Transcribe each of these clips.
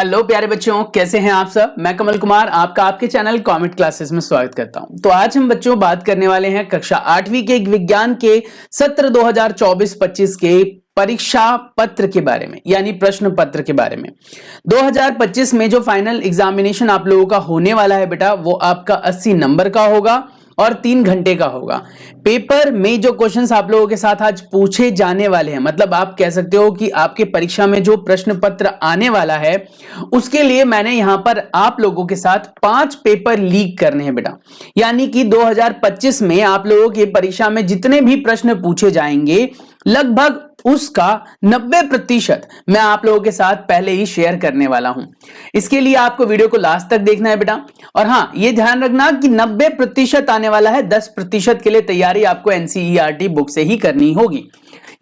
Hello प्यारे बच्चों, कैसे हैं आप सब। मैं कमल कुमार आपका आपके चैनल कॉमेट क्लासेस में स्वागत करता हूं। तो आज हम बच्चों बात करने वाले हैं कक्षा 8वीं के विज्ञान के सत्र 2024-25 के परीक्षा पत्र के बारे में, यानी प्रश्न पत्र के बारे में। 2025 में जो फाइनल एग्जामिनेशन आप लोगों का होने वाला है बेटा, वो आपका 80 नंबर का होगा और 3 घंटे का होगा। पेपर में जो क्वेश्चंस आप लोगों के साथ आज पूछे जाने वाले हैं, मतलब आप कह सकते हो कि आपके परीक्षा में जो प्रश्न पत्र आने वाला है, उसके लिए मैंने यहां पर आप लोगों के साथ 5 पेपर लीक करने हैं बेटा। यानी कि 2025 में आप लोगों की परीक्षा में जितने भी प्रश्न पूछे जाएंगे, लगभग उसका 90% मैं आप लोगों के साथ पहले ही शेयर करने वाला हूं। इसके लिए आपको वीडियो को लास्ट तक देखना है बेटा। और हां, ये ध्यान रखना कि 90% आने वाला है, 10% के लिए तैयारी आपको एनसीईआरटी बुक से ही करनी होगी।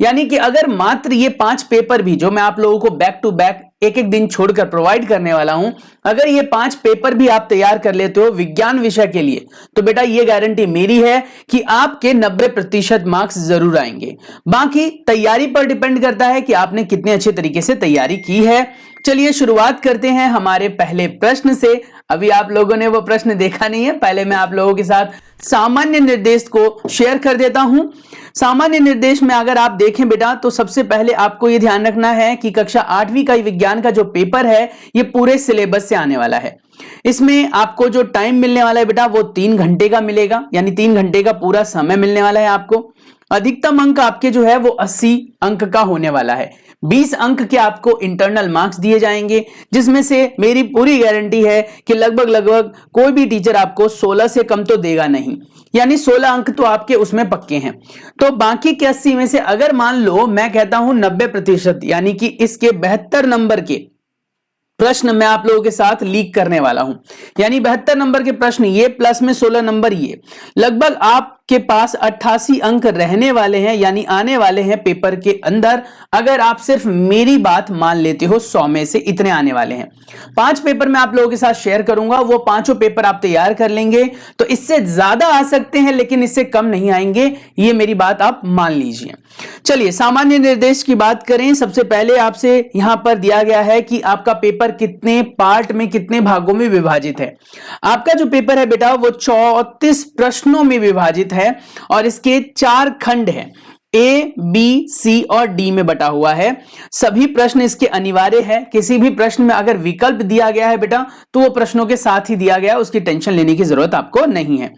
यानी कि अगर मात्र ये 5 पेपर भी जो मैं आप लोगों को बैक टू बैक एक एक दिन छोड़कर प्रोवाइड करने वाला हूं, अगर ये 5 पेपर भी आप तैयार कर लेते हो विज्ञान विषय के लिए, तो बेटा ये गारंटी मेरी है कि आपके 90% मार्क्स जरूर आएंगे। बाकी तैयारी पर डिपेंड करता है कि आपने कितने अच्छे तरीके से तैयारी की है। चलिए शुरुआत करते हैं हमारे पहले प्रश्न से। अभी आप लोगों ने वो प्रश्न देखा नहीं है, पहले मैं आप लोगों के साथ सामान्य निर्देश को शेयर कर देता हूं। सामान्य निर्देश में अगर आप देखें बेटा, तो सबसे पहले आपको यह ध्यान रखना है कि कक्षा 8वीं का विज्ञान का जो पेपर है, ये पूरे सिलेबस से आने वाला है। इसमें आपको जो टाइम मिलने वाला है बेटा, वो 3 घंटे का मिलेगा, यानी 3 घंटे का पूरा समय मिलने वाला है आपको। अधिकतम अंक आपके जो है वो 80 अंक का होने वाला है। 20 अंक के आपको इंटरनल मार्क्स दिए जाएंगे, जिसमें से मेरी पूरी गारंटी है कि लगभग कोई भी टीचर आपको 16 से कम तो देगा नहीं, यानी 16 अंक तो आपके उसमें पक्के हैं। तो बाकी के 80 में से अगर मान लो मैं कहता हूं 90%, यानी कि इसके 72 नंबर के प्रश्न मैं आप लोगों के साथ लीक करने वाला हूं। यानी 72 नंबर के प्रश्न ये प्लस में 16 नंबर ये, लगभग आपके पास 88 अंक रहने वाले हैं, यानी आने वाले हैं पेपर के अंदर। अगर आप सिर्फ मेरी बात मान लेते हो, 100 में से इतने आने वाले हैं। 5 पेपर मैं आप लोगों के साथ शेयर करूंगा, वो 5 पेपर आप तैयार कर लेंगे तो इससे ज्यादा आ सकते हैं, लेकिन इससे कम नहीं आएंगे, ये मेरी बात आप मान लीजिए। चलिए सामान्य निर्देश की बात करें। सबसे पहले आपसे यहां पर दिया गया है कि आपका पेपर कितने पार्ट में, कितने भागों में विभाजित है। आपका जो पेपर है बेटा, वो 34 प्रश्नों में विभाजित है और इसके 4 खंड हैं। ए, बी, सी और डी में बटा हुआ है। सभी प्रश्न इसके अनिवार्य है। किसी भी प्रश्न में अगर विकल्प दिया गया है बेटा, तो वो प्रश्नों के साथ ही दिया गया है, उसकी टेंशन लेने की जरूरत आपको नहीं है।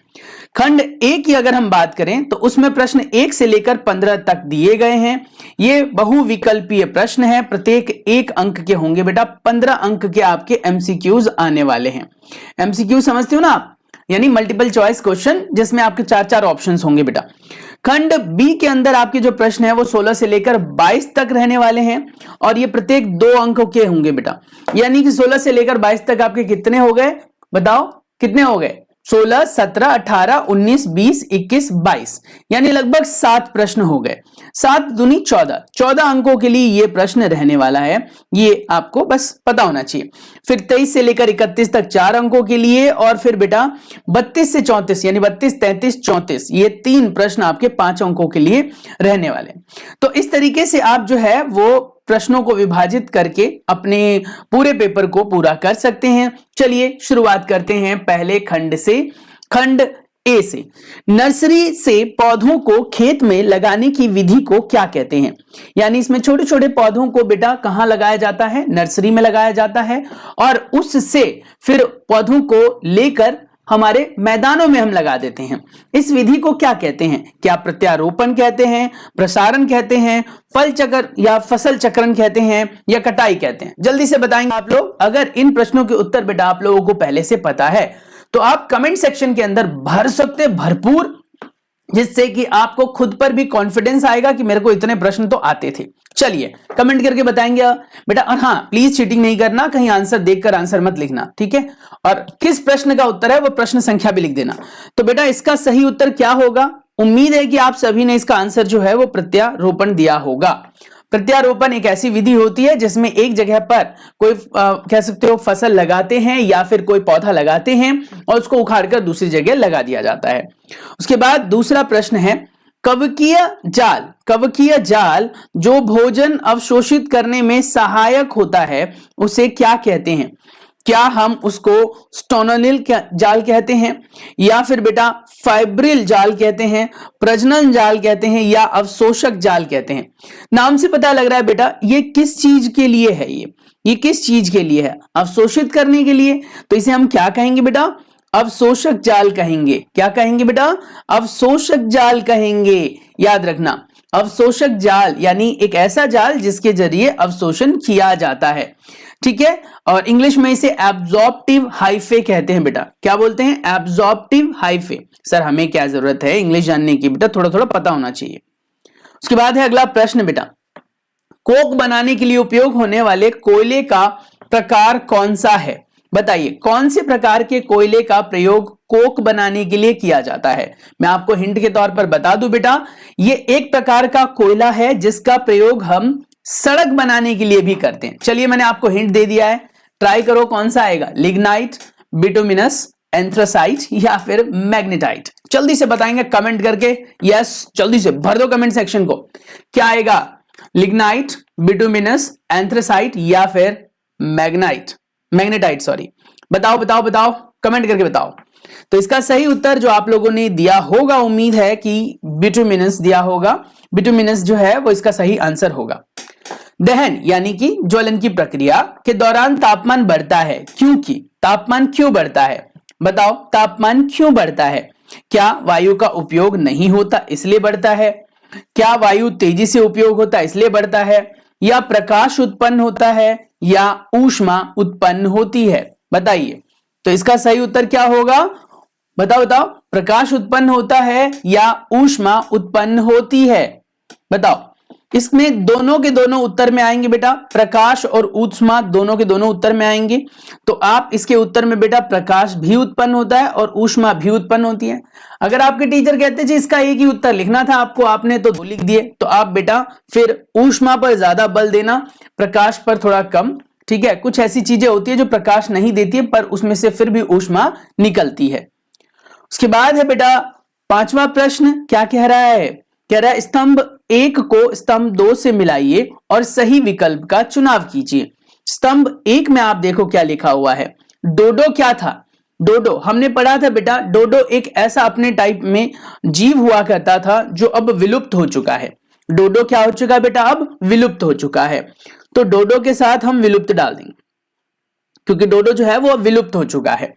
खंड ए की अगर हम बात करें, तो उसमें प्रश्न 1 से लेकर 15 तक दिए गए हैं। ये बहुविकल्पीय प्रश्न है, प्रत्येक 1 अंक के होंगे बेटा। 15 अंक के आपके एमसीक्यूज आने वाले हैं। एमसीक्यू समझते हो ना आप, यानी मल्टीपल चॉइस क्वेश्चन, जिसमें आपके 4-4 ऑप्शंस होंगे बेटा। खंड बी के अंदर आपके जो प्रश्न है वो 16 से लेकर 22 तक रहने वाले हैं और ये प्रत्येक 2 अंकों के होंगे बेटा। यानी कि 16 से लेकर 22 तक आपके कितने हो गए, बताओ कितने हो गए? 16, 17, 18, 19, 20, 21, 22, यानी लगभग 7 प्रश्न हो गए। 7 दूनी 14 अंकों के लिए ये प्रश्न रहने वाला है, ये आपको बस पता होना चाहिए। फिर 23 से लेकर 31 तक 4 अंकों के लिए, और फिर बेटा 32 से 34, यानी 32, 33, 34, ये 3 प्रश्न आपके 5 अंकों के लिए रहने वाले। तो इस तरीके से आप जो है वो प्रश्नों को विभाजित करके अपने पूरे पेपर को पूरा कर सकते हैं। चलिए शुरुआत करते हैं पहले खंड से। खंड ए से, नर्सरी से पौधों को खेत में लगाने की विधि को क्या कहते हैं? यानी इसमें छोटे छोटे पौधों को बेटा कहां लगाया जाता है? नर्सरी में लगाया जाता है, और उससे फिर पौधों को लेकर हमारे मैदानों में हम लगा देते हैं। इस विधि को क्या कहते हैं? क्या प्रत्यारोपण कहते हैं, प्रसारण कहते हैं, फल चक्र या फसल चक्रण कहते हैं, या कटाई कहते हैं? जल्दी से बताएंगे आप लोग। अगर इन प्रश्नों के उत्तर बेटा आप लोगों को पहले से पता है, तो आप कमेंट सेक्शन के अंदर भर सकते भरपूर, जिससे कि आपको खुद पर भी कॉन्फिडेंस आएगा कि मेरे को इतने प्रश्न तो आते थे। चलिए कमेंट करके बताएंगे बेटा। और हाँ, प्लीज चीटिंग नहीं करना, कहीं आंसर देखकर आंसर मत लिखना, ठीक है? और किस प्रश्न का उत्तर है वो प्रश्न संख्या भी लिख देना। तो बेटा इसका सही उत्तर क्या होगा? उम्मीद है कि आप सभी ने इसका आंसर जो है वो प्रत्यारोपण दिया होगा। प्रत्यारोपण एक ऐसी विधि होती है जिसमें एक जगह पर कोई कह सकते हो फसल लगाते हैं या फिर कोई पौधा लगाते हैं और उसको उखाड़कर दूसरी जगह लगा दिया जाता है। उसके बाद दूसरा प्रश्न है, कवकीय जाल, कवकीय जाल जो भोजन अवशोषित करने में सहायक होता है उसे क्या कहते हैं? क्या हम उसको स्टोनोनिल जाल कहते हैं, या फिर बेटा फाइब्रिल जाल कहते हैं, प्रजनन जाल कहते हैं, या अवशोषक जाल कहते हैं? नाम से पता लग रहा है बेटा ये किस चीज के लिए है, ये किस चीज के लिए है? अवशोषित करने के लिए। तो इसे हम क्या कहेंगे बेटा? अवशोषक जाल कहेंगे। क्या कहेंगे बेटा? अवशोषक जाल कहेंगे। याद रखना, अवशोषक जाल यानी एक ऐसा जाल जिसके जरिए अवशोषण किया जाता है, ठीक है। और इंग्लिश में इसे एब्जॉर्प्टिव हाइफे कहते हैं बेटा। क्या बोलते हैं? Absorptive hyphae. सर हमें क्या जरूरत है इंग्लिश जानने की? बेटा थोड़ा थोड़ा पता होना चाहिए। उसके बाद है अगला प्रश्न बेटा, कोक बनाने के लिए उपयोग होने वाले कोयले का प्रकार कौन सा है? बताइए कौन से प्रकार के कोयले का प्रयोग कोक बनाने के लिए किया जाता है? मैं आपको हिंट के तौर पर बता दूं बेटा, ये एक प्रकार का कोयला है जिसका प्रयोग हम सड़क बनाने के लिए भी करते हैं। चलिए मैंने आपको हिंट दे दिया है, ट्राई करो कौन सा आएगा, लिग्नाइट, बिटुमिनस, एंथ्रासाइट या फिर मैग्नेटाइट? जल्दी से बताएंगे कमेंट करके। यस, जल्दी से भर दो कमेंट सेक्शन को। क्या आएगा? लिग्नाइट, बिटुमिनस, एंथ्रासाइट या फिर मैग्नेटाइट सॉरी। बताओ बताओ बताओ, कमेंट करके बताओ। तो इसका सही उत्तर जो आप लोगों ने दिया होगा, उम्मीद है कि बिटुमिनस दिया होगा। बिटुमिनस जो है वो इसका सही आंसर होगा। दहन यानी कि ज्वलन की प्रक्रिया के दौरान तापमान बढ़ता है, क्योंकि तापमान क्यों बढ़ता है? बताओ तापमान क्यों बढ़ता है? क्या वायु का उपयोग नहीं होता इसलिए बढ़ता है? क्या वायु तेजी से उपयोग होता है इसलिए बढ़ता है? या प्रकाश उत्पन्न होता है या ऊष्मा उत्पन्न होती है? बताइए। तो इसका सही उत्तर क्या होगा? बताओ बताओ, प्रकाश उत्पन्न होता है या ऊष्मा उत्पन्न होती है? बताओ। इसमें दोनों के दोनों उत्तर में आएंगे बेटा, प्रकाश और ऊष्मा दोनों के दोनों उत्तर में आएंगे। तो आप इसके उत्तर में बेटा प्रकाश भी उत्पन्न होता है और ऊष्मा भी उत्पन्न होती है। अगर आपके टीचर कहते जी इसका एक ही उत्तर लिखना था आपको, आपने तो दो लिख दिए, तो आप बेटा फिर ऊष्मा पर ज्यादा बल देना, प्रकाश पर थोड़ा कम, ठीक है। कुछ ऐसी चीजें होती है जो प्रकाश नहीं देती है पर उसमें से फिर भी ऊष्मा निकलती है। उसके बाद है बेटा पांचवा प्रश्न, क्या कह रहा है? कह रहा है स्तंभ 1 को स्तंभ 2 से मिलाइए और सही विकल्प का चुनाव कीजिए। स्तंभ 1 में आप देखो क्या लिखा हुआ है। डोडो क्या था? डोडो हमने पढ़ा था बेटा, डोडो एक ऐसा अपने टाइप में जीव हुआ करता था जो अब विलुप्त हो चुका है। डोडो क्या हो चुका है बेटा? अब विलुप्त हो चुका है। तो डोडो के साथ हम विलुप्त डाल देंगे क्योंकि डोडो जो है वो अब विलुप्त हो चुका है।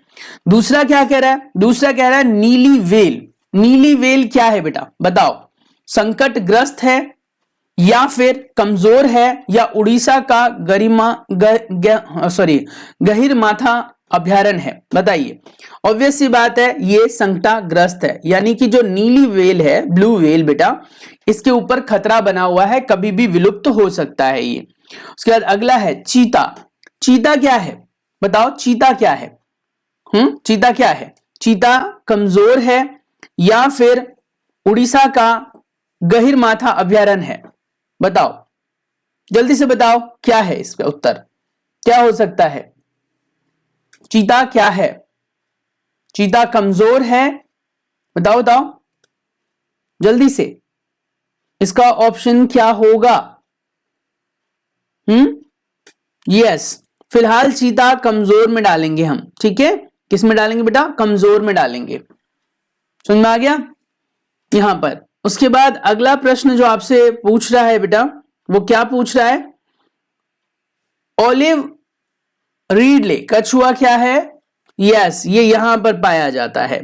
दूसरा क्या कह रहा है? दूसरा कह रहा है नीली वेल। नीली वेल क्या है बेटा? बताओ। संकटग्रस्त है या फिर कमजोर है या उड़ीसा का गहिर माथा अभ्यारण्य है? बताइए। ऑब्वियस सी बात है ये संकटग्रस्त है, यानी कि जो नीली वेल है, ब्लू वेल बेटा, इसके ऊपर खतरा बना हुआ है, कभी भी विलुप्त हो सकता है ये। उसके बाद अगला है चीता। चीता क्या है? बताओ चीता क्या है? चीता क्या है? चीता कमजोर है या फिर उड़ीसा का गहिर माथा अभ्यारण्य है? बताओ जल्दी से बताओ क्या है इसका उत्तर, क्या हो सकता है? चीता क्या है? चीता कमजोर है? बताओ बताओ जल्दी से, इसका ऑप्शन क्या होगा? यस, फिलहाल चीता कमजोर में डालेंगे हम, ठीक है। किस में डालेंगे बेटा? कमजोर में डालेंगे। समझ में आ गया यहां पर। उसके बाद अगला प्रश्न जो आपसे पूछ रहा है बेटा, वो क्या पूछ रहा है? ओलिव रीडले कछुआ क्या है? यस, ये यहां पर पाया जाता है,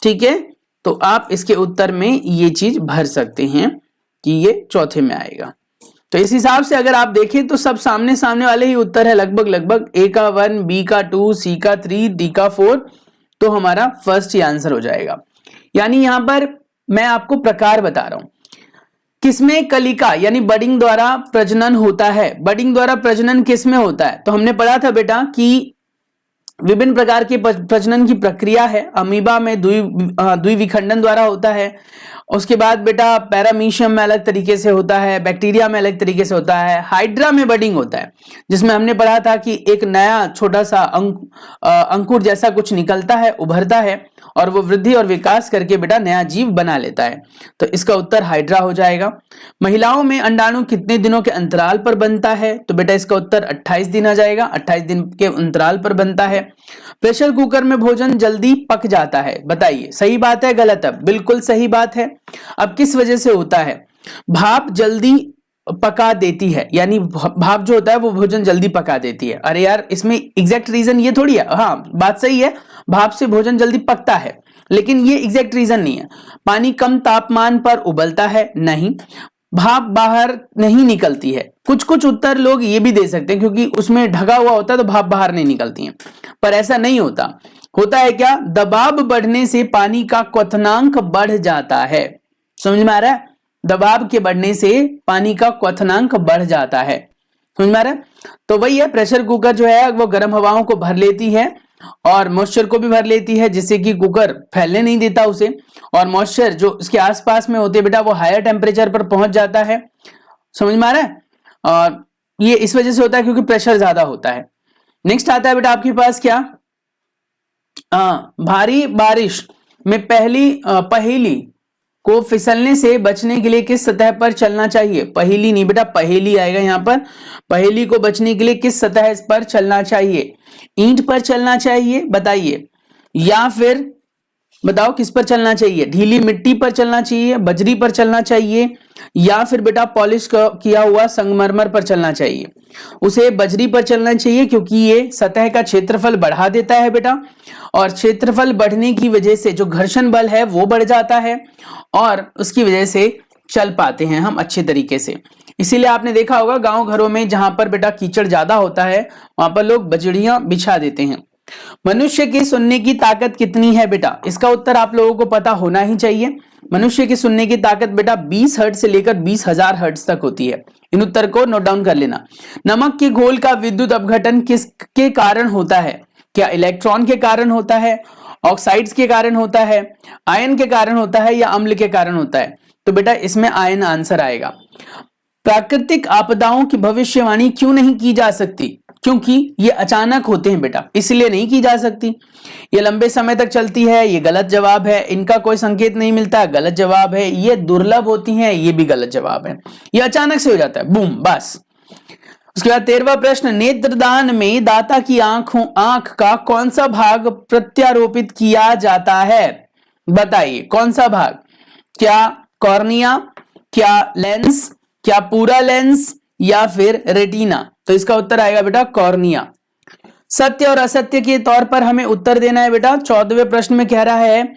ठीक है। तो आप इसके उत्तर में ये चीज भर सकते हैं कि ये चौथे में आएगा। तो इस हिसाब से अगर आप देखें तो सब सामने सामने वाले ही उत्तर है लगभग लगभग। ए का 1, बी का 2, सी का 3, डी का 4, तो हमारा फर्स्ट ही आंसर हो जाएगा। यानी यहां पर मैं आपको प्रकार बता रहा हूं किसमें कलिका यानी बडिंग द्वारा प्रजनन होता है। बडिंग द्वारा प्रजनन किसमें होता है? तो हमने पढ़ा था बेटा कि विभिन्न प्रकार के प्रजनन की प्रक्रिया है। अमीबा में द्विविखंडन द्वारा होता है उसके बाद बेटा पैरामीशियम में अलग तरीके से होता है, बैक्टीरिया में अलग तरीके से होता है, हाइड्रा में बडिंग होता है, जिसमें हमने पढ़ा था कि एक नया छोटा सा अंकुर जैसा कुछ निकलता है, उभरता है और वो वृद्धि और विकास करके बेटा नया जीव बना लेता है। तो इसका उत्तर हाइड्रा हो जाएगा। महिलाओं में अंडाणु कितने दिनों के अंतराल पर बनता है? तो बेटा इसका उत्तर 28 दिन आ जाएगा, 28 दिन के अंतराल पर बनता है। प्रेशर कुकर में भोजन जल्दी पक जाता है, बताइए सही बात है गलत है? बिल्कुल सही बात है। अब किस वजह से होता है? भाप जल्दी पका देती है, यानी भाप जो होता है वो भोजन जल्दी पका देती है। अरे यार इसमें एग्जैक्ट रीजन ये थोड़ी है, हाँ बात सही है, भाप से भोजन जल्दी पकता है, लेकिन ये एग्जैक्ट रीजन नहीं है। पानी कम तापमान पर उबलता है, नहीं। भाप बाहर नहीं निकलती है। कुछ कुछ उत्तर लोग ये भी दे सकते हैं क्योंकि उसमें ढका हुआ होता है तो भाप बाहर नहीं निकलती है, पर ऐसा नहीं होता। होता है क्या? दबाव बढ़ने से पानी का क्वथनांक बढ़ जाता है। समझ में आ रहा है? दबाव के बढ़ने से पानी का क्वथनांक बढ़ जाता है। समझ में आ रहा है? तो वही है, प्रेशर कुकर जो है वो गर्म हवाओं को भर लेती है और मॉइस्चर को भी भर लेती है, जिससे कि कुकर फैलने नहीं देता उसे, और मॉइस्चर जो इसके आसपास में होते बेटा वो हायर टेम्परेचर पर पहुंच जाता है। समझ में आ रहा है? और ये इस वजह से होता है क्योंकि प्रेशर ज्यादा होता है। नेक्स्ट आता है बेटा आपके पास क्या? भारी बारिश में पहेली को फिसलने से बचने के लिए किस सतह पर चलना चाहिए? पहेली नहीं बेटा, पहेली आएगा यहाँ पर। पहेली को बचने के लिए किस सतह पर चलना चाहिए? ईंट पर चलना चाहिए, बताइए, या फिर बताओ किस पर चलना चाहिए? ढीली मिट्टी पर चलना चाहिए, बजरी पर चलना चाहिए, या फिर बेटा पॉलिश किया हुआ संगमरमर पर चलना चाहिए? उसे बजरी पर चलना चाहिए क्योंकि ये सतह का क्षेत्रफल बढ़ा देता है बेटा, और क्षेत्रफल बढ़ने की वजह से जो घर्षण बल है वो बढ़ जाता है और उसकी वजह से चल पाते हैं हम अच्छे तरीके से। इसीलिए आपने देखा होगा गांव घरों में जहां पर बेटा कीचड़ ज्यादा होता है वहां पर लोग बजड़ियां बिछा देते हैं। मनुष्य की सुनने की ताकत कितनी है बेटा? इसका उत्तर आप लोगों को पता होना ही चाहिए। मनुष्य की सुनने की ताकत बेटा 20 हर्ट्ज से लेकर 20,000 हर्ट्ज तक होती है। इन उत्तर को नोट डाउन कर लेना। नमक के घोल का विद्युत अपघटन किसके कारण होता है? क्या इलेक्ट्रॉन के कारण होता है, ऑक्साइड्स के कारण होता है, आयन के कारण होता है, या अम्ल के कारण होता है? तो बेटा इसमें आयन आंसर आएगा। प्राकृतिक आपदाओं की भविष्यवाणी क्यों नहीं की जा सकती? क्योंकि ये अचानक होते हैं बेटा, इसलिए नहीं की जा सकती। ये लंबे समय तक चलती है, ये गलत जवाब है। इनका कोई संकेत नहीं मिलता, गलत जवाब है। ये दुर्लभ होती हैं, ये भी गलत जवाब है। ये अचानक से हो जाता है, बूम, बस। उसके बाद 13वां प्रश्न, नेत्रदान में दाता की आंख का कौन सा भाग प्रत्यारोपित किया जाता है? बताइए कौन सा भाग? क्या कॉर्निया, क्या लेंस, क्या पूरा लेंस, या फिर रेटिना? तो इसका उत्तर आएगा बेटा कॉर्निया। सत्य और असत्य के तौर पर हमें उत्तर देना है बेटा। 14वें प्रश्न में कह रहा है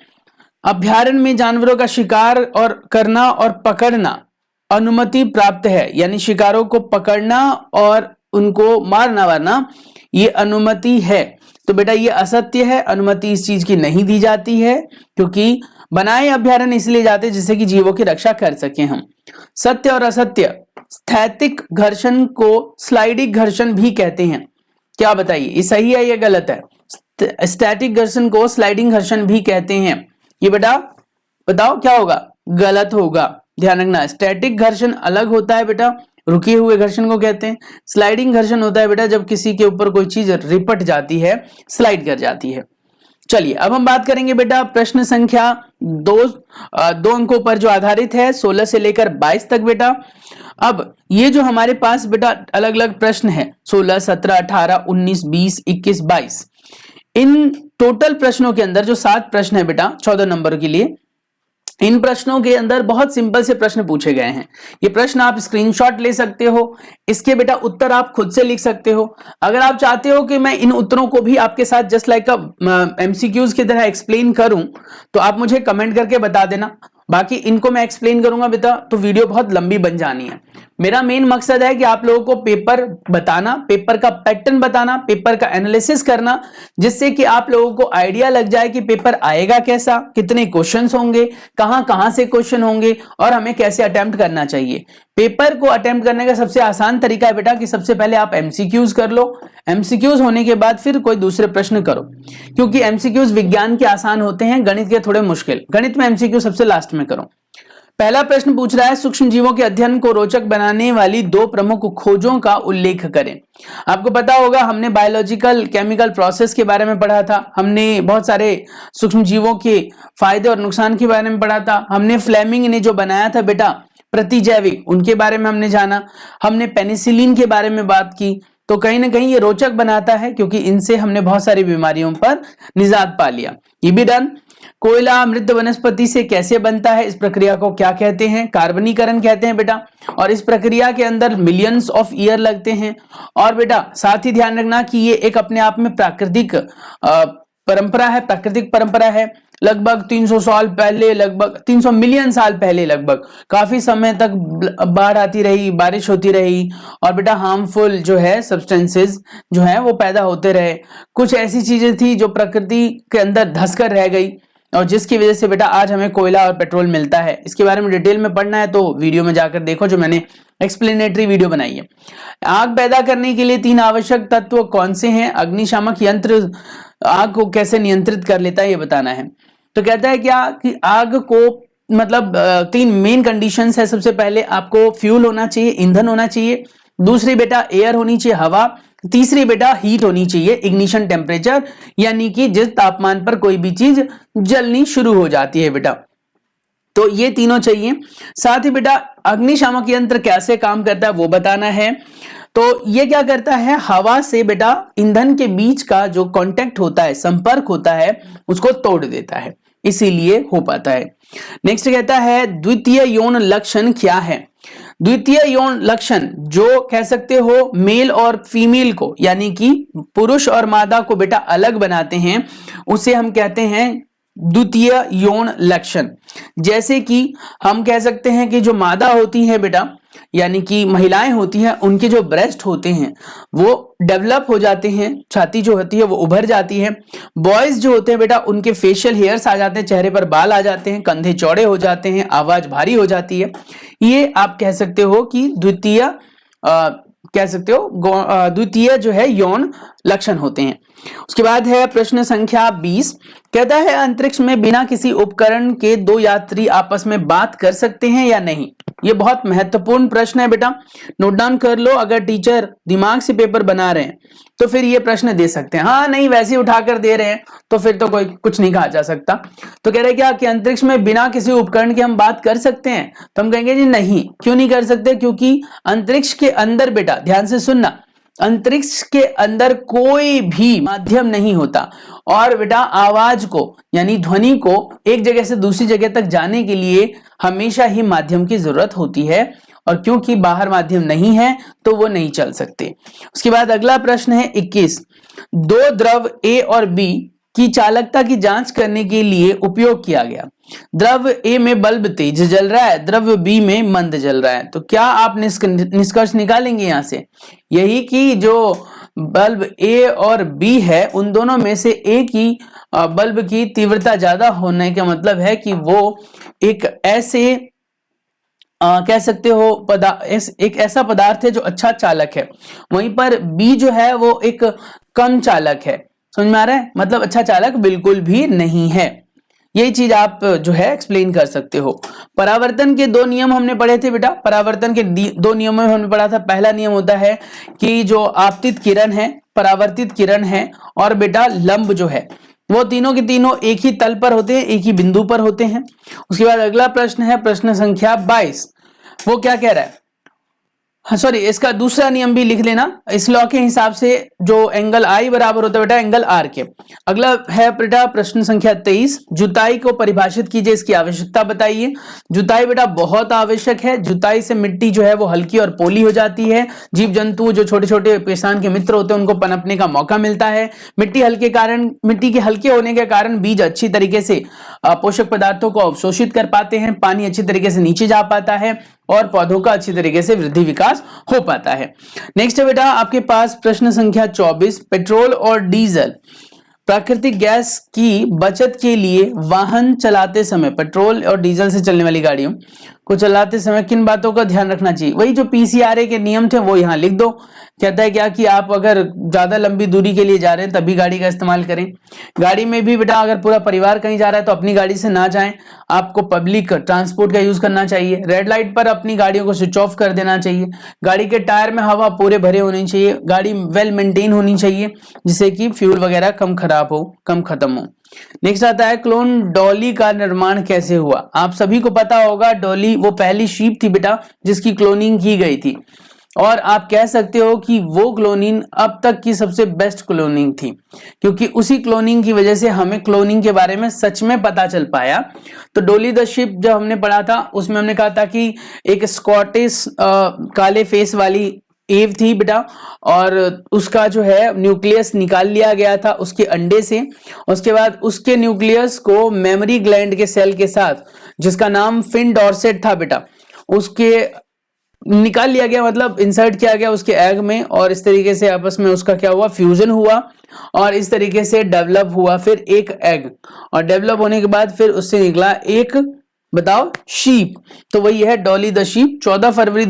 अभ्यारण्य में जानवरों का शिकार और करना और पकड़ना अनुमति प्राप्त है, यानी शिकारों को पकड़ना और उनको मारना वारना ये अनुमति है। तो बेटा ये असत्य है, अनुमति इस चीज की नहीं दी जाती है, क्योंकि बनाए अभ्यारण्य इसलिए जाते जिससे कि जीवों की रक्षा कर सके हम। सत्य और असत्य, स्थैतिक घर्षण को स्लाइडिंग घर्षण भी कहते हैं, क्या बताइए ये सही है या गलत है? स्टैटिक घर्षण को स्लाइडिंग घर्षण भी कहते हैं, ये बेटा बताओ क्या होगा? गलत होगा, ध्यान रखना। स्टैटिक घर्षण अलग होता है बेटा, रुके हुए घर्षण को कहते हैं। स्लाइडिंग घर्षण होता है बेटा जब किसी के ऊपर कोई चीज रिपट जाती है, स्लाइड कर जाती है। चलिए अब हम बात करेंगे बेटा प्रश्न संख्या दो अंकों पर जो आधारित है, 16 से लेकर 22 तक बेटा। अब ये जो हमारे पास बेटा अलग अलग प्रश्न है, 16, 17, 18, 19, 20, 21, 22, इन टोटल प्रश्नों के अंदर जो 7 प्रश्न है बेटा 14 नंबर के लिए, इन प्रश्नों के अंदर बहुत सिंपल से प्रश्न पूछे गए हैं। ये प्रश्न आप स्क्रीनशॉट ले सकते हो, इसके बेटा उत्तर आप खुद से लिख सकते हो। अगर आप चाहते हो कि मैं इन उत्तरों को भी आपके साथ जस्ट लाइक एमसीक्यूज की तरह एक्सप्लेन करूं तो आप मुझे कमेंट करके बता देना। बाकी इनको मैं एक्सप्लेन करूंगा बेटा तो वीडियो बहुत लंबी बन जानी है। मेरा मेन मकसद है कि आप लोगों को पेपर बताना, पेपर का पैटर्न बताना, पेपर का एनालिसिस करना, जिससे कि आप लोगों को आइडिया लग जाए कि पेपर आएगा कैसा, कितने क्वेश्चंस होंगे, कहां कहां से क्वेश्चन होंगे और हमें कैसे अटेम्प्ट करना चाहिए। पेपर को अटेम्प्ट करने का सबसे आसान तरीका है बेटा कि सबसे पहले आप एमसीक्यूज कर लो, एमसीक्यूज होने के बाद फिर कोई दूसरे प्रश्न करो, क्योंकि एमसीक्यूज विज्ञान के आसान होते हैं, गणित के थोड़े मुश्किल। गणित में एमसीक्यू सबसे लास्ट में करो। पहला प्रश्न पूछ रहा है सूक्ष्म जीवों के अध्ययन को रोचक बनाने वाली 2 प्रमुख खोजों का उल्लेख करें। आपको पता होगा हमने बायोलॉजिकल केमिकल प्रोसेस के बारे में पढ़ा था, हमने बहुत सारे सूक्ष्म जीवों के फायदे और नुकसान के बारे में पढ़ा था, हमने फ्लेमिंग ने जो बनाया था बेटा प्रतिजैविक, उनके बारे में हमने जाना, हमने पेनिसिलिन के बारे में बात की। तो कहीं ना कहीं ये रोचक बनाता है क्योंकि इनसे हमने बहुत सारी बीमारियों पर निजात पा लिया। ये भी डन। कोयला मृत वनस्पति से कैसे बनता है, इस प्रक्रिया को क्या कहते हैं? कार्बनीकरण कहते हैं बेटा। और इस प्रक्रिया के अंदर मिलियंस ऑफ ईयर लगते हैं। और बेटा साथ ही ध्यान रखना कि ये एक अपने आप में प्राकृतिक परंपरा है। लगभग 300 साल पहले, लगभग 300 मिलियन साल पहले, लगभग काफी समय तक बाढ़ आती रही, बारिश होती रही और बेटा हार्मफुल जो है सब्सटेंसेस जो है वो पैदा होते रहे। कुछ ऐसी चीजें थी जो प्रकृति के अंदर धंसकर रह गई और जिसकी वजह से बेटा आज हमें कोयला और पेट्रोल मिलता है। इसके बारे में डिटेल में पढ़ना है तो वीडियो में जाकर देखो, जो मैंने एक्सप्लेनेटरी वीडियो बनाई है। आग पैदा करने के लिए 3 आवश्यक तत्व कौन से हैं? अग्निशामक यंत्र आग को कैसे नियंत्रित कर लेता है ये बताना है। तो कहता है क्या कि आग को मतलब 3 मेन कंडीशंस है। सबसे पहले आपको फ्यूल होना चाहिए, ईंधन होना चाहिए। दूसरी बेटा एयर होनी चाहिए, हवा। तीसरी बेटा हीट होनी चाहिए, इग्निशन टेम्परेचर, यानी कि जिस तापमान पर कोई भी चीज जलनी शुरू हो जाती है बेटा। तो ये तीनों चाहिए। साथ ही बेटा अग्निशामक यंत्र कैसे काम करता है वो बताना है। तो ये क्या करता है, हवा से बेटा ईंधन के बीच का जो कांटेक्ट होता है, संपर्क होता है, उसको तोड़ देता है, इसीलिए हो पाता है। नेक्स्ट कहता है द्वितीय यौन लक्षण क्या है? द्वितीय यौन लक्षण जो कह सकते हो मेल और फीमेल को, यानी कि पुरुष और मादा को बेटा अलग बनाते हैं, उसे हम कहते हैं द्वितीय यौन लक्षण। जैसे कि हम कह सकते हैं कि जो मादा होती है बेटा, यानी कि महिलाएं होती हैं, उनके जो ब्रेस्ट होते हैं वो डेवलप हो जाते हैं, छाती जो होती है वो उभर जाती है। बॉयज जो होते हैं बेटा उनके फेशियल हेयर्स आ जाते हैं, चेहरे पर बाल आ जाते हैं, कंधे चौड़े हो जाते हैं, आवाज भारी हो जाती है। ये आप कह सकते हो कि द्वितीय जो है यौन लक्षण होते हैं। उसके बाद है प्रश्न संख्या 20, कहता है अंतरिक्ष में बिना किसी उपकरण के 2 यात्री आपस में बात कर सकते हैं या नहीं? ये बहुत महत्वपूर्ण प्रश्न है बेटा, नोट डाउन कर लो। अगर टीचर दिमाग से पेपर बना रहे हैं तो फिर ये प्रश्न दे सकते हैं। हाँ नहीं, वैसे ही उठाकर दे रहे हैं तो फिर तो कोई कुछ नहीं कहा जा सकता। तो कह रहे क्या कि अंतरिक्ष में बिना किसी उपकरण के हम बात कर सकते हैं? तो हम कहेंगे जी नहीं। क्यों नहीं कर सकते? क्योंकि अंतरिक्ष के अंदर बेटा ध्यान से सुनना, अंतरिक्ष के अंदर कोई भी माध्यम नहीं होता और बेटा आवाज को यानी ध्वनि को एक जगह से दूसरी जगह तक जाने के लिए हमेशा ही माध्यम की जरूरत होती है, और क्योंकि बाहर माध्यम नहीं है तो वो नहीं चल सकते। उसके बाद अगला प्रश्न है 21, 2 द्रव A और B की चालकता की जांच करने के लिए उपयोग किया गया। द्रव A में बल्ब तेज जल रहा है, द्रव B में मंद जल रहा है। तो क्या आप निष्कर्ष निकालेंगे यहां से? यही कि जो बल्ब A और B है उन दोनों में से एक ही बल्ब की तीव्रता ज्यादा होने का मतलब है कि वो एक ऐसे कह सकते हो एक ऐसा पदार्थ है जो अच्छा चालक है, वहीं पर B जो है वो एक कम चालक है। समझ में आ रहा है? मतलब अच्छा चालक बिल्कुल भी नहीं है। यही चीज आप जो है एक्सप्लेन कर सकते हो। परावर्तन के 2 नियम हमने पढ़े थे बेटा। परावर्तन के 2 नियमों में हमने पढ़ा था। पहला नियम होता है कि जो आपतित किरण है, परावर्तित किरण है और बेटा लंब जो है, वो तीनों के तीनों एक ही तल पर होते हैं, एक ही बिंदु पर होते हैं। उसके बाद अगला प्रश्न है प्रश्न संख्या 22। वो क्या कह रहा है? सॉरी, इसका दूसरा नियम भी लिख लेना। इस लॉ के हिसाब से जो एंगल आई बराबर होता है बेटा एंगल आर के। अगला है बेटा प्रश्न संख्या 23, जुताई को परिभाषित कीजिए, इसकी आवश्यकता बताइए। जुताई बेटा बहुत आवश्यक है। जुताई से मिट्टी जो है वो हल्की और पोली हो जाती है। जीव जंतु जो छोटे छोटे किसान के मित्र होते हैं उनको पनपने का मौका मिलता है। मिट्टी के हल्के होने के कारण बीज अच्छी तरीके से पोषक पदार्थों को अवशोषित कर पाते हैं, पानी अच्छी तरीके से नीचे जा पाता है और पौधों का अच्छी तरीके से वृद्धि विकास हो पाता है। नेक्स्ट है बेटा आपके पास प्रश्न संख्या 24, पेट्रोल और डीजल प्राकृतिक गैस की बचत के लिए वाहन चलाते समय, पेट्रोल और डीजल से चलने वाली गाड़ियों को चलाते समय किन बातों का ध्यान रखना चाहिए? वही जो पीसीआरए के नियम थे वो यहाँ लिख दो। कहता है क्या कि आप अगर ज्यादा लंबी दूरी के लिए जा रहे हैं तभी गाड़ी का इस्तेमाल करें। गाड़ी में भी बेटा अगर पूरा परिवार कहीं जा रहा है तो अपनी गाड़ी से ना जाएं, आपको पब्लिक ट्रांसपोर्ट का यूज करना चाहिए। रेड लाइट पर अपनी गाड़ियों को स्विच ऑफ कर देना चाहिए। गाड़ी के टायर में हवा पूरे भरे होनी चाहिए। गाड़ी वेल मेंटेन होनी चाहिए जिससे कि फ्यूल वगैरह कम खराब हो, कम खत्म हो। नेक्स्ट आता है क्लोन डॉली का निर्माण कैसे हुआ? आप सभी को पता होगा डॉली वो पहली शीप थी बेटा जिसकी क्लोनिंग की गई थी, और आप कह सकते हो कि वो क्लोनिंग अब तक की सबसे बेस्ट क्लोनिंग थी, क्योंकि उसी क्लोनिंग की वजह से हमें क्लोनिंग के बारे में सच में पता चल पाया। तो डॉली द शिप जब हमने पढ़ा था उसमें हमने कहा था कि एक स्कॉटिश काले फेस वाली एव थी बेटा, और उसका जो है न्यूक्लियस निकाल लिया गया था उसके अंडे से। उसके बाद उसके न्यूक्लियस को मेमोरी ग्लैंड के सेल के साथ, जिसका नाम फिन डॉर्सेट था बेटा, उसके निकाल लिया गया, मतलब इंसर्ट किया गया उसके एग में, और इस तरीके से आपस में उसका क्या हुआ, फ्यूजन हुआ, और इस तरीके से डेवलप हुआ फिर एक एग, और डेवलप होने के बाद फिर उससे निकला एक, बताओ, शीप। तो वही है डॉली द शीप। 14 फरवरी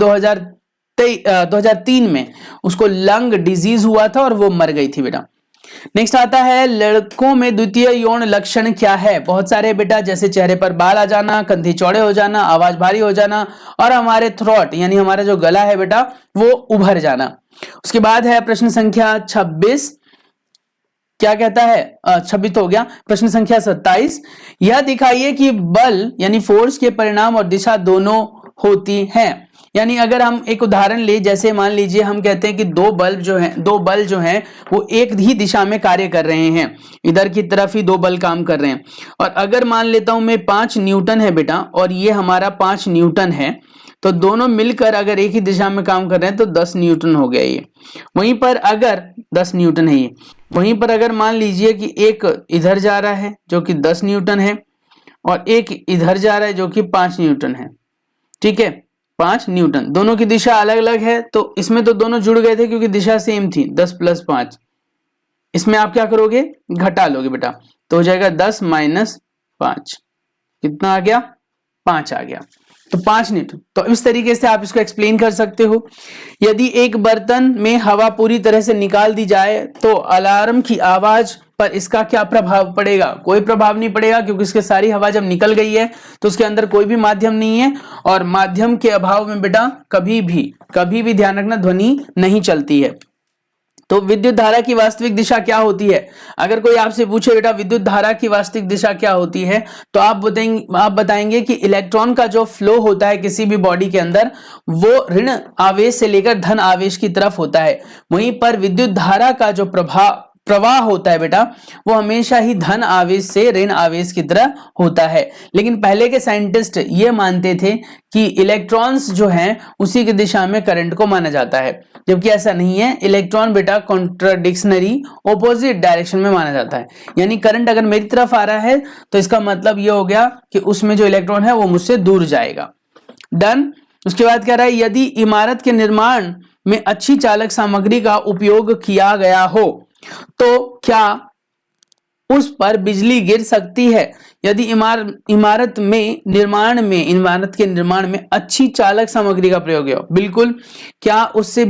2003 में उसको लंग डिजीज हुआ था और वो मर गई थी बेटा। नेक्स्ट आता है लड़कों में द्वितीय यौन लक्षण क्या है? बहुत सारे बेटा, जैसे चेहरे पर बाल आ जाना, कंधे चौड़े हो जाना, आवाज भारी हो जाना, और हमारे थ्रोट यानी हमारा जो गला है बेटा वो उभर जाना। उसके बाद है प्रश्न संख्या 26। क्या कहता है? 26 हो गया। प्रश्न संख्या 27, यह दिखाइए कि बल यानी फोर्स के परिणाम और दिशा दोनों होती हैं। यानी अगर हम एक उदाहरण ले, जैसे मान लीजिए हम कहते हैं कि दो बल जो हैं वो एक ही दिशा में कार्य कर रहे हैं, इधर की तरफ ही दो बल काम कर रहे हैं। और अगर मान लेता हूं मैं 5 न्यूटन है बेटा, और ये हमारा 5 न्यूटन है, तो दोनों मिलकर अगर एक ही दिशा में काम कर रहे हैं तो 10 न्यूटन हो गया ये। वहीं पर अगर 10 न्यूटन है ये, वहीं पर अगर मान लीजिए कि एक इधर जा रहा है जो कि 10 न्यूटन है, और एक इधर जा रहा है जो कि 5 न्यूटन है, ठीक है, 5 न्यूटन, दोनों की दिशा अलग अलग है, तो इसमें तो दोनों जुड़ गए थे क्योंकि दिशा सेम थी, 10 + 5। इसमें आप क्या करोगे, घटा लोगे बेटा, तो हो जाएगा 10 - 5, कितना आ गया, 5 आ गया, तो 5 न्यूटन। तो इस तरीके से आप इसको एक्सप्लेन कर सकते हो। यदि एक बर्तन में हवा पूरी तरह से निकाल दी जाए तो अलार्म की आवाज पर इसका क्या प्रभाव पड़ेगा? कोई प्रभाव नहीं पड़ेगा, क्योंकि इसके सारी हवा जब निकल गई है तो उसके अंदर कोई भी माध्यम नहीं है, और माध्यम के अभाव में बेटा कभी भी ध्यान रखना ध्वनि नहीं चलती है। तो विद्युत धारा की वास्तविक दिशा क्या होती है? अगर कोई आपसे पूछे बेटा विद्युत धारा की वास्तविक दिशा क्या होती है, तो आप बताएंगे कि इलेक्ट्रॉन का जो फ्लो होता है किसी भी बॉडी के अंदर, वो ऋण आवेश से लेकर धन आवेश की तरफ होता है। वहीं पर विद्युत धारा का जो प्रवाह होता है बेटा, वो हमेशा ही धन आवेश से ऋण आवेश की तरह होता है। लेकिन पहले के साइंटिस्ट ये मानते थे कि इलेक्ट्रॉन्स जो हैं उसी की दिशा में करंट को माना जाता है, जबकि ऐसा नहीं है। इलेक्ट्रॉन बेटा कॉन्ट्राडिक्शनरी ऑपोजिट डायरेक्शन में माना जाता है, यानी करंट अगर मेरी तरफ आ रहा है तो इसका मतलब ये हो गया कि उसमें जो इलेक्ट्रॉन है वो मुझसे दूर जाएगा। डन। उसके बाद कह रहा है यदि इमारत के निर्माण में अच्छी चालक सामग्री का उपयोग किया गया हो तो क्या उस पर बिजली गिर सकती है? यदि इमारत के निर्माण में अच्छी चालक सामग्री का प्रयोग हो, बिल्कुल। क्या उससे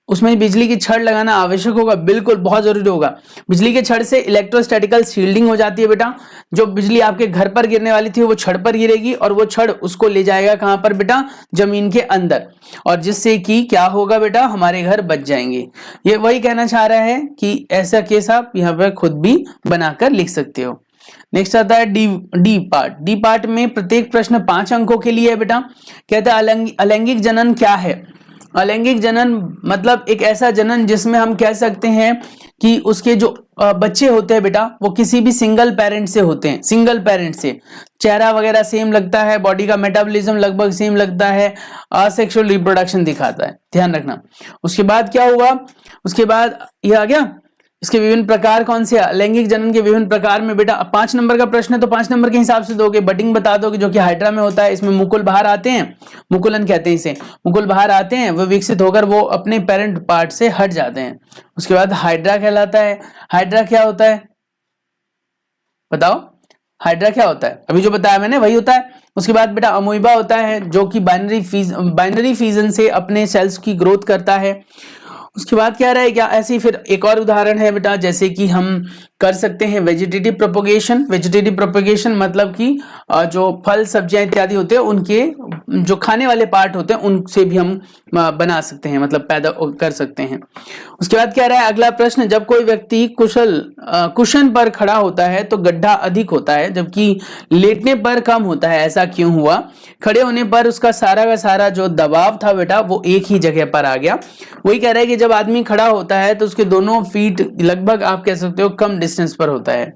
उसमें बिजली की छड़ लगाना आवश्यक होगा? बिल्कुल, बहुत जरूरी होगा। बिजली के छड़ से इलेक्ट्रोस्टैटिकल शील्डिंग हो जाती है बेटा। जो बिजली आपके घर पर गिरने वाली थी वो छड़ पर गिरेगी, और वो छड़ उसको ले जाएगा कहां पर बेटा, जमीन के अंदर, और जिससे कि क्या होगा बेटा, हमारे घर बच जाएंगे। ये वही कहना चाह रहा है कि ऐसा केस आप यहाँ पर खुद भी बनाकर लिख सकते हो। नेक्स्ट आता है डी पार्ट में प्रत्येक प्रश्न 5 अंकों के लिए है बेटा। कहता है अलैंगिक जनन क्या है? अलैंगिक जनन मतलब एक ऐसा जनन जिसमें हम कह सकते हैं कि उसके जो बच्चे होते हैं बेटा वो किसी भी सिंगल पेरेंट से होते हैं। सिंगल पेरेंट से चेहरा वगैरह सेम लगता है, बॉडी का मेटाबॉलिज्म लगभग सेम लगता है, असेक्सुअल रिप्रोडक्शन दिखाता है, ध्यान रखना। उसके बाद क्या हुआ, उसके बाद ये आ गया इसके विभिन्न प्रकार कौन से? लैंगिक जनन के विभिन्न प्रकार में बेटा 5 नंबर का प्रश्न है तो 5 नंबर के हिसाब से दोगे। बटिंग बता दोगे जो कि हाइड्रा में होता है। इसमें मुकुल बाहर आते हैं, मुकुलन कहते हैं इसे, मुकुल बाहर आते हैं, वो विकसित होकर वो अपने पेरेंट पार्ट से हट जाते हैं। उसके बाद हाइड्रा कहलाता है। हाइड्रा क्या होता है बताओ? हाइड्रा क्या होता है, अभी जो बताया मैंने वही होता है। उसके बाद बेटा अमोइबा होता है जो कि बाइनरी फिजन से अपने सेल्स की ग्रोथ करता है। उसके बाद क्या रहेगा, ऐसे फिर एक और उदाहरण है बेटा, जैसे कि हम कर सकते हैं वेजिटेटिव प्रोपोगेशन। वेजिटेटिव प्रोपोगेशन मतलब कि जो फल सब्जियां इत्यादि होते हैं उनके जो खाने वाले पार्ट होते हैं उनसे भी हम बना सकते हैं, मतलब पैदा कर सकते हैं। उसके बाद क्या रहा है अगला प्रश्न, जब कोई व्यक्ति कुशन पर खड़ा होता है तो गड्ढा अधिक होता है जबकि लेटने पर कम होता है, ऐसा क्यों हुआ? खड़े होने पर उसका सारा का सारा जो दबाव था बेटा वो एक ही जगह पर आ गया। वही कह रहा है कि जब आदमी खड़ा होता है तो उसके दोनों फीट लगभग आप कह सकते हो कम डिस्टेंस पर होता है।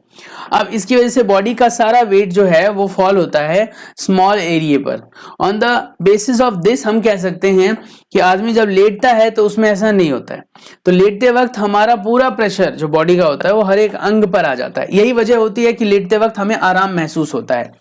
अब इसकी वजह से बॉडी का सारा वेट जो है वो फॉल होता है स्मॉल एरिया पर। On the basis of this हम कह सकते हैं कि आदमी जब लेटता है तो उसमें ऐसा नहीं होता है। तो लेटते वक्त हमारा पूरा प्रेशर जो बॉडी का होता है वो हर एक अंग पर आ जाता है। यही वजह होती है कि लेटते वक्त हमें आराम महसूस होता है।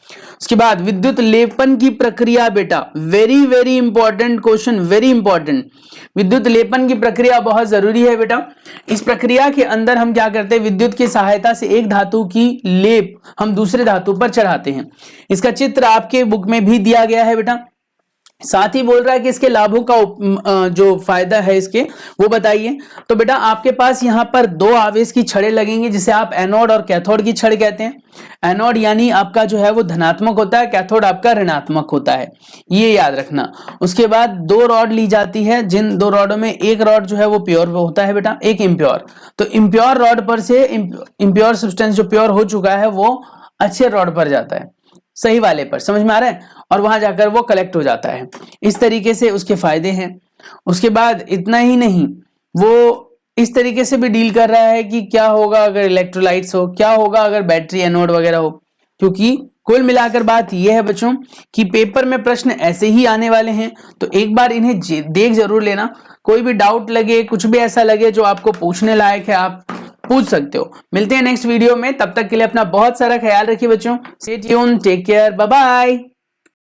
उसके बाद विद्युत लेपन की प्रक्रिया बेटा, very very important question, very important. विद्युत लेपन की प्रक्रिया बहुत जरूरी है बेटा। इस प्रक्रिया के अंदर हम क्या करते हैं, विद्युत की सहायता से एक धातु की लेप हम दूसरे धातु पर चढ़ाते हैं। इसका चित्र आपके बुक में भी दिया गया है बेटा। साथ ही बोल रहा है कि इसके लाभों का जो फायदा है इसके वो बताइए। तो बेटा आपके पास यहाँ पर दो आवेश की छड़ें लगेंगी जिसे आप एनोड और कैथोड की छड़ कहते हैं। एनोड यानी आपका जो है वो धनात्मक होता है, कैथोड आपका ऋणात्मक होता है, ये याद रखना। उसके बाद दो रॉड ली जाती है, जिन दो रॉडों में एक रॉड जो है वो प्योर होता है बेटा, एक इम्प्योर। तो इम्प्योर रॉड पर से इम्प्योर सब्सटेंस जो प्योर हो चुका है वो अच्छे रॉड पर जाता है, सही वाले पर, समझ में आ रहा है, और वहां जाकर वो कलेक्ट हो जाता है। इस तरीके से उसके फायदे हैं। उसके बाद इतना ही नहीं, वो इस तरीके से भी डील कर रहा है कि क्या होगा अगर इलेक्ट्रोलाइट्स हो, क्या होगा अगर बैटरी एनोड वगैरह हो। क्योंकि कुल मिलाकर बात यह है बच्चों कि पेपर में प्रश्न ऐसे ही आने वाले हैं, तो एक बार इन्हें देख जरूर लेना। कोई भी डाउट लगे, कुछ भी ऐसा लगे जो आपको पूछने लायक है, आप पूछ सकते हो। मिलते हैं नेक्स्ट वीडियो में, तब तक के लिए अपना बहुत सारा ख्याल रखिए बच्चों। Stay tuned, take care, bye bye.